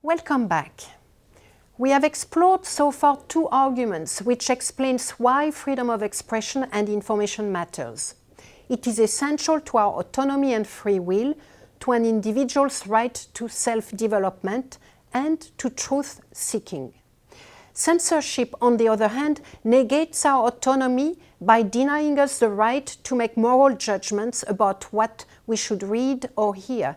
Welcome back. We have explored so far two arguments which explains why freedom of expression and information matters. It is essential to our autonomy and free will, to an individual's right to self-development, and to truth-seeking. Censorship, on the other hand, negates our autonomy by denying us the right to make moral judgments about what we should read or hear.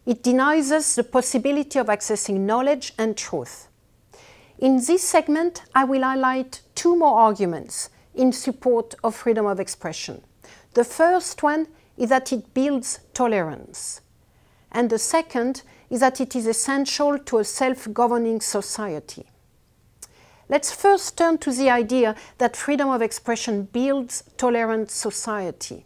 It denies us the possibility of accessing knowledge and truth. In this segment, I will highlight two more arguments in support of freedom of expression. The first one is that it builds tolerance. And the second is that it is essential to a self-governing society. Let's first turn to the idea that freedom of expression builds tolerant society.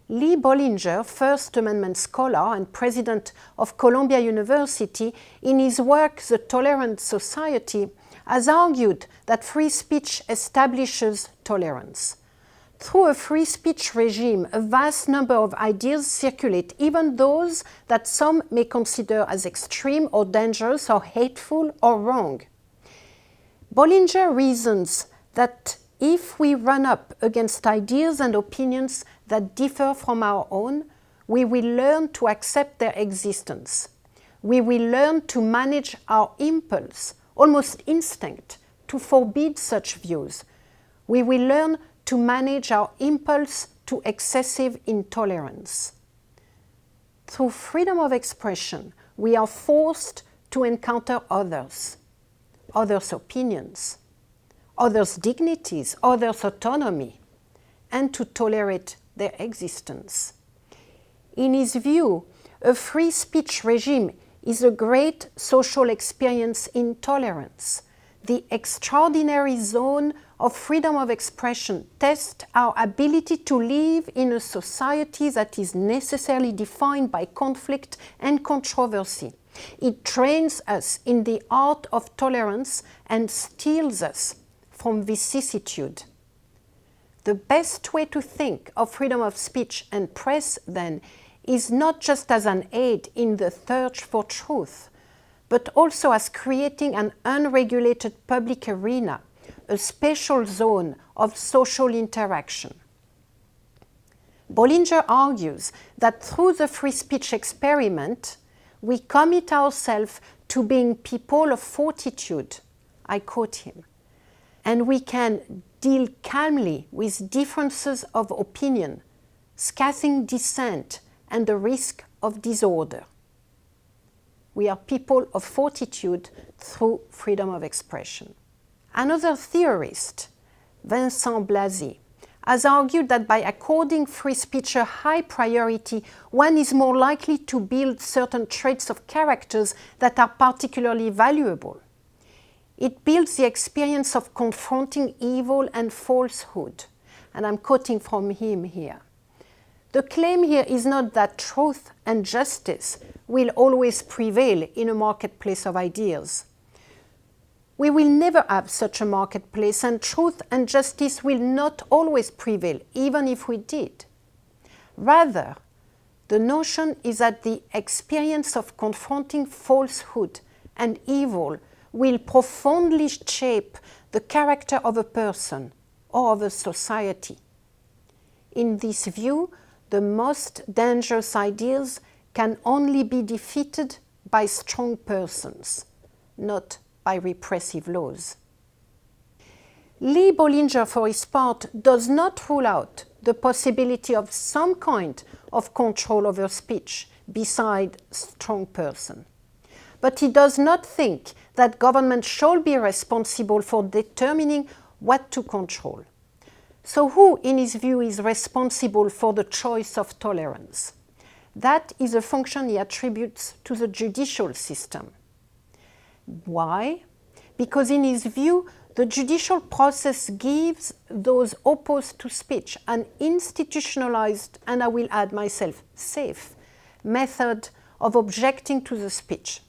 Lee Bollinger, First Amendment scholar and president of Columbia University, in his work The Tolerant Society, has argued that free speech establishes tolerance. Through a free speech regime, a vast number of ideas circulate, even those that some may consider as extreme or dangerous or hateful or wrong. Bollinger reasons that if we run up against ideas and opinions that differ from our own, we will learn to accept their existence. We will learn to manage our impulse, almost instinct, to forbid such views. We will learn to manage our impulse to excessive intolerance. Through freedom of expression, we are forced to encounter others' opinions, others' dignities, others' autonomy, and to tolerate their existence. In his view, a free speech regime is a great social experience in tolerance. The extraordinary zone of freedom of expression tests our ability to live in a society that is necessarily defined by conflict and controversy. It trains us in the art of tolerance and steels us from vicissitude. The best way to think of freedom of speech and press, then, is not just as an aid in the search for truth, but also as creating an unregulated public arena, a special zone of social interaction. Bollinger argues that through the free speech experiment, we commit ourselves to being people of fortitude, I quote him, and we can deal calmly with differences of opinion, scathing dissent, and the risk of disorder. We are people of fortitude through freedom of expression. Another theorist, Vincent Blasey, has argued that by according free speech a high priority, one is more likely to build certain traits of characters that are particularly valuable. It builds the experience of confronting evil and falsehood. And I'm quoting from him here. The claim here is not that truth and justice will always prevail in a marketplace of ideas. We will never have such a marketplace, and truth and justice will not always prevail, even if we did. Rather, the notion is that the experience of confronting falsehood and evil will profoundly shape the character of a person or of a society. In this view, the most dangerous ideas can only be defeated by strong persons, not by repressive laws. Lee Bollinger, for his part, does not rule out the possibility of some kind of control over speech beside strong person. But he does not think that government shall be responsible for determining what to control. So who, in his view, is responsible for the choice of tolerance? That is a function he attributes to the judicial system. Why? Because in his view, the judicial process gives those opposed to speech an institutionalized, and I will add myself, safe, method of objecting to the speech.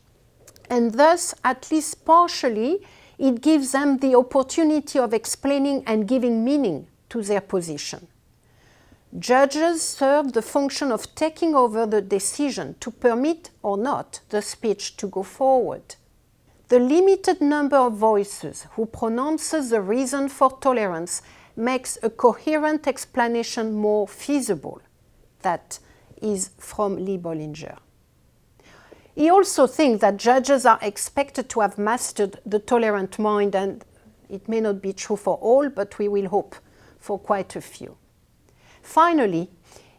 And thus, at least partially, it gives them the opportunity of explaining and giving meaning to their position. Judges serve the function of taking over the decision to permit or not the speech to go forward. The limited number of voices who pronounces the reason for tolerance makes a coherent explanation more feasible. That is from Lee Bollinger. He also thinks that judges are expected to have mastered the tolerant mind, and it may not be true for all, but we will hope for quite a few. Finally,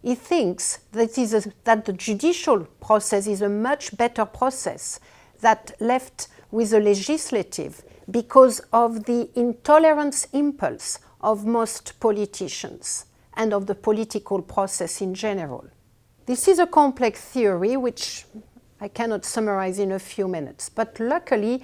he thinks that the judicial process is a much better process than left with the legislative because of the intolerance impulse of most politicians and of the political process in general. This is a complex theory which I cannot summarize in a few minutes, but luckily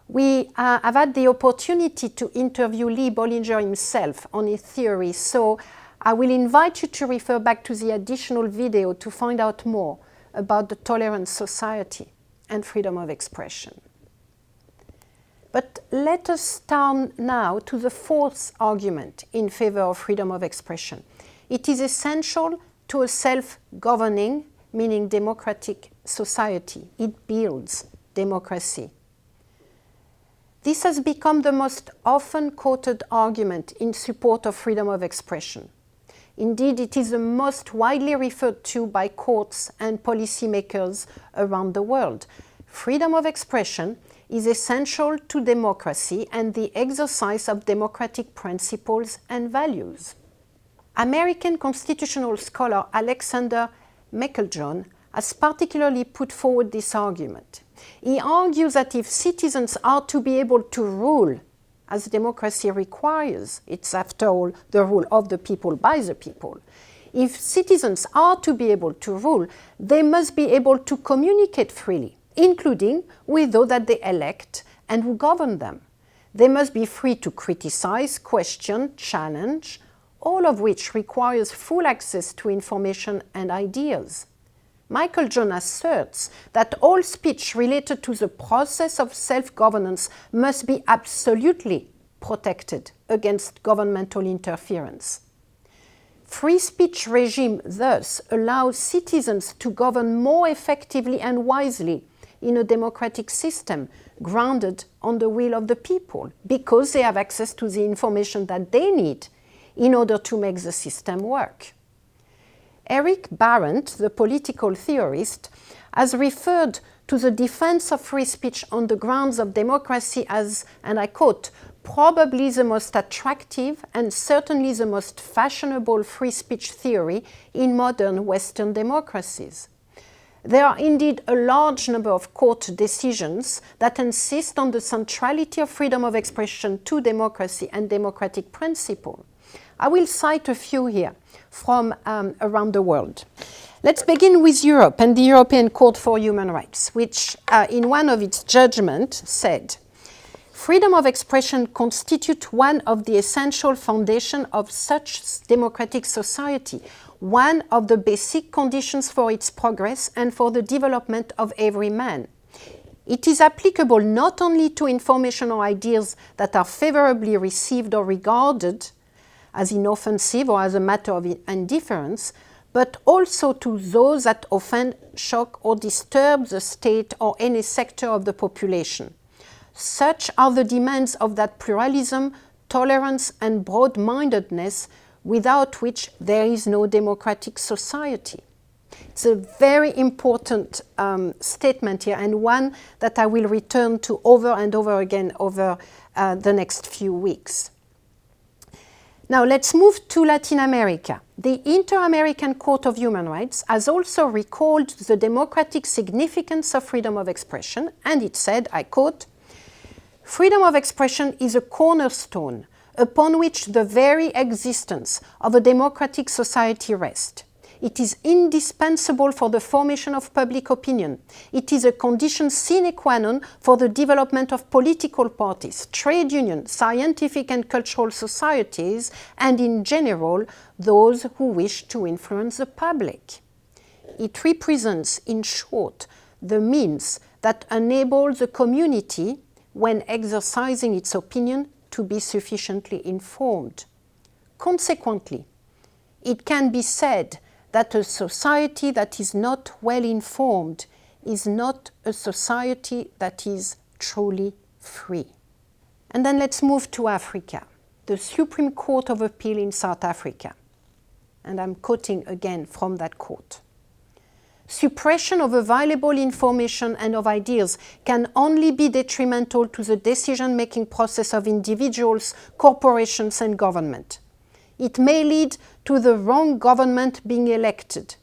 we have had the opportunity to interview Lee Bollinger himself on his theory, so I will invite you to refer back to the additional video to find out more about the tolerant society and freedom of expression. But let us turn now to the fourth argument in favor of freedom of expression. It is essential to a self-governing, meaning democratic society. It builds democracy. This has become the most often quoted argument in support of freedom of expression. Indeed, it is the most widely referred to by courts and policymakers around the world. Freedom of expression is essential to democracy and the exercise of democratic principles and values. American constitutional scholar Alexander Meiklejohn has particularly put forward this argument. He argues that if citizens are to be able to rule, as democracy requires, it's after all the rule of the people by the people. If citizens are to be able to rule, they must be able to communicate freely, including with those that they elect and who govern them. They must be free to criticize, question, challenge, all of which requires full access to information and ideas. Meiklejohn asserts that all speech related to the process of self-governance must be absolutely protected against governmental interference. Free speech regime thus allows citizens to govern more effectively and wisely in a democratic system grounded on the will of the people, because they have access to the information that they need in order to make the system work. Erik Berendt, the political theorist, has referred to the defense of free speech on the grounds of democracy as, and I quote, probably the most attractive and certainly the most fashionable free speech theory in modern Western democracies. There are indeed a large number of court decisions that insist on the centrality of freedom of expression to democracy and democratic principle. I will cite a few here from around the world. Let's begin with Europe and the European Court for Human Rights, which in one of its judgments said, freedom of expression constitutes one of the essential foundations of such democratic society, one of the basic conditions for its progress and for the development of every man. It is applicable not only to information or ideas that are favorably received or regarded as inoffensive or as a matter of indifference, but also to those that offend, shock, or disturb the state or any sector of the population. Such are the demands of that pluralism, tolerance, and broad-mindedness without which there is no democratic society. It's a very important statement here, and one that I will return to over and over again over the next few weeks. Now let's move to Latin America. The Inter-American Court of Human Rights has also recalled the democratic significance of freedom of expression, and it said, I quote, freedom of expression is a cornerstone upon which the very existence of a democratic society rests. It is indispensable for the formation of public opinion. It is a condition sine qua non for the development of political parties, trade unions, scientific and cultural societies, and in general, those who wish to influence the public. It represents, in short, the means that enable the community, when exercising its opinion, to be sufficiently informed. Consequently, it can be said that a society that is not well informed is not a society that is truly free. And then let's move to Africa. The Supreme Court of Appeal in South Africa. And I'm quoting again from that court. Suppression of available information and of ideas can only be detrimental to the decision-making process of individuals, corporations, and government. It may lead to the wrong government being elected,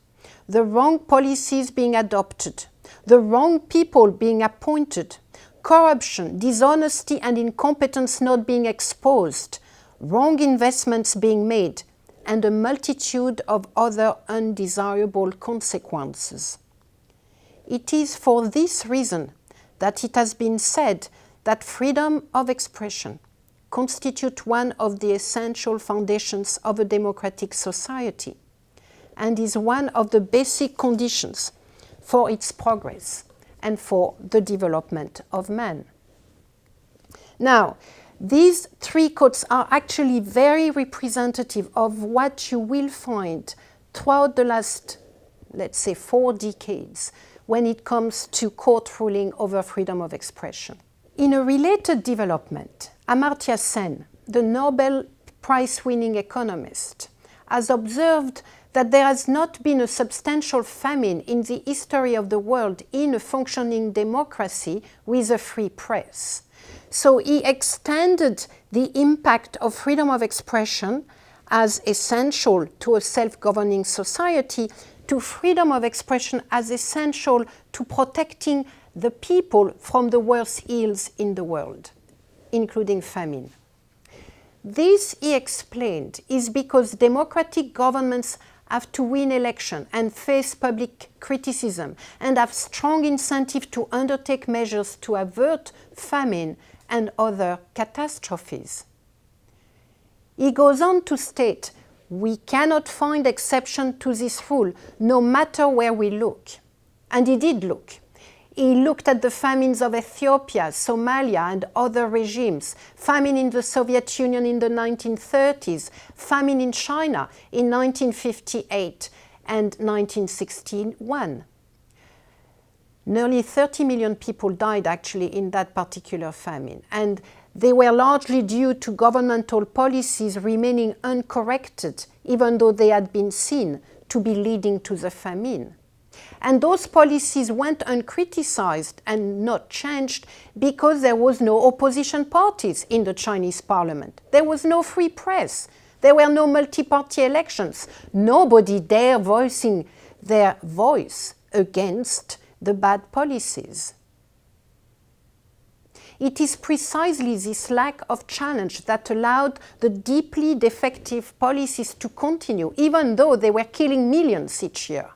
the wrong policies being adopted, the wrong people being appointed, corruption, dishonesty, and incompetence not being exposed, wrong investments being made, and a multitude of other undesirable consequences. It is for this reason that it has been said that freedom of expression constitutes one of the essential foundations of a democratic society and is one of the basic conditions for its progress and for the development of man. Now, these three quotes are actually very representative of what you will find throughout the last, let's say, 4 decades when it comes to court ruling over freedom of expression. In a related development, Amartya Sen, the Nobel Prize-winning economist, has observed that there has not been a substantial famine in the history of the world in a functioning democracy with a free press. So he extended the impact of freedom of expression as essential to a self-governing society to freedom of expression as essential to protecting the people from the worst ills in the world, including famine. This, he explained, is because democratic governments have to win election and face public criticism and have strong incentive to undertake measures to avert famine and other catastrophes. He goes on to state, we cannot find exception to this rule, no matter where we look. And he did look. He looked at the famines of Ethiopia, Somalia, and other regimes, famine in the Soviet Union in the 1930s, famine in China in 1958 and 1961. Nearly 30 million people died actually in that particular famine, and they were largely due to governmental policies remaining uncorrected, even though they had been seen to be leading to the famine. And those policies went uncriticized and not changed because there was no opposition parties in the Chinese parliament. There was no free press. There were no multi-party elections. Nobody dare voicing their voice against the bad policies. It is precisely this lack of challenge that allowed the deeply defective policies to continue, even though they were killing millions each year.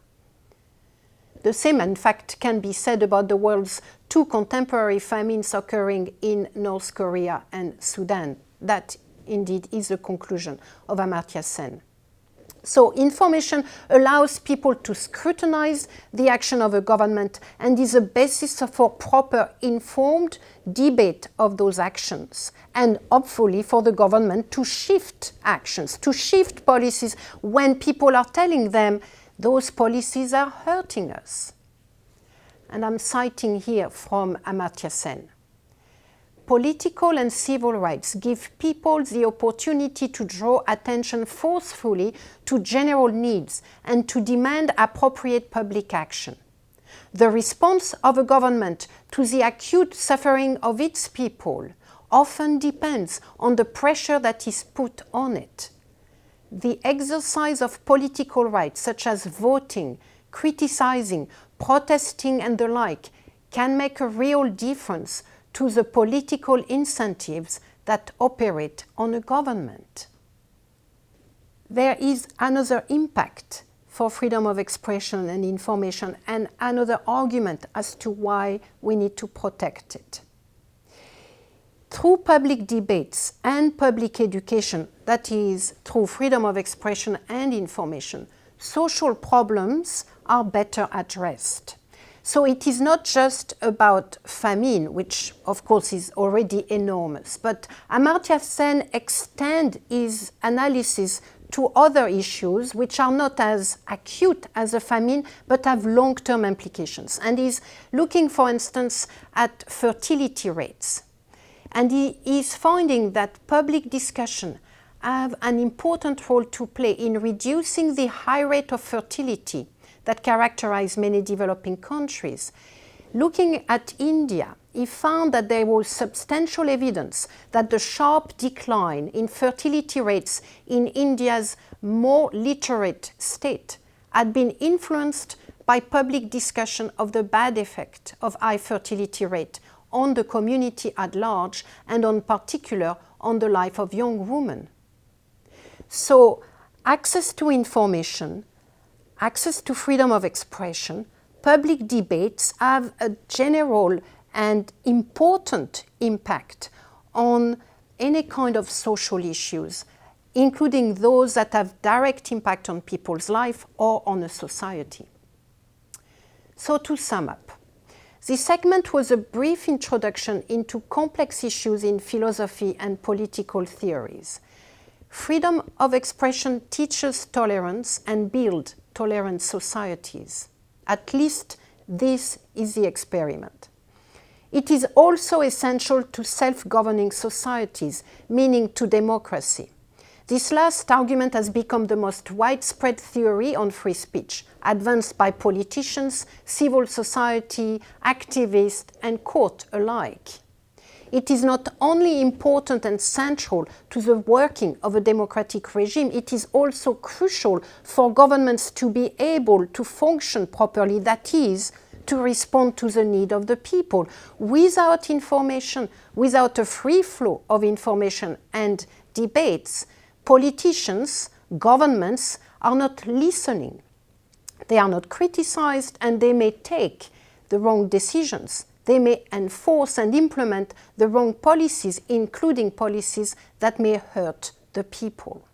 The same, in fact, can be said about the world's 2 contemporary famines occurring in North Korea and Sudan. That, indeed, is the conclusion of Amartya Sen. So information allows people to scrutinize the action of a government and is a basis for proper informed debate of those actions and hopefully for the government to shift actions, to shift policies when people are telling them those policies are hurting us. And I'm citing here from Amartya Sen. Political and civil rights give people the opportunity to draw attention forcefully to general needs and to demand appropriate public action. The response of a government to the acute suffering of its people often depends on the pressure that is put on it. The exercise of political rights, such as voting, criticizing, protesting, and the like, can make a real difference to the political incentives that operate on a government. There is another impact for freedom of expression and information and another argument as to why we need to protect it. Through public debates and public education, that is, through freedom of expression and information, social problems are better addressed. So it is not just about famine, which of course is already enormous, but Amartya Sen extends his analysis to other issues which are not as acute as a famine but have long-term implications. And he's looking, for instance, at fertility rates. And he is finding that public discussion have an important role to play in reducing the high rate of fertility that characterize many developing countries. Looking at India, he found that there was substantial evidence that the sharp decline in fertility rates in India's more literate state had been influenced by public discussion of the bad effect of high fertility rate on the community at large and in particular on the life of young women. So access to information, access to freedom of expression, public debates have a general and important impact on any kind of social issues, including those that have direct impact on people's life or on a society. So to sum up, this segment was a brief introduction into complex issues in philosophy and political theories. Freedom of expression teaches tolerance and builds tolerant societies. At least this is the experiment. It is also essential to self-governing societies, meaning to democracy. This last argument has become the most widespread theory on free speech, advanced by politicians, civil society, activists, and court alike. It is not only important and central to the working of a democratic regime, it is also crucial for governments to be able to function properly, that is, to respond to the need of the people. Without information, without a free flow of information and debates, politicians, governments are not listening. They are not criticized and they may take the wrong decisions. They may enforce and implement the wrong policies, including policies that may hurt the people.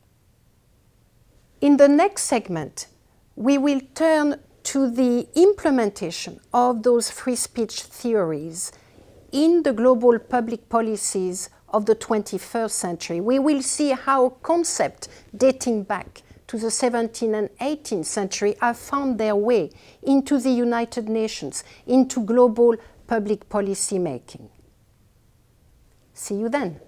In the next segment, we will turn to the implementation of those free speech theories in the global public policies of the 21st century. We will see how concepts dating back to the 17th and 18th century have found their way into the United Nations, into global public policy making. See you then.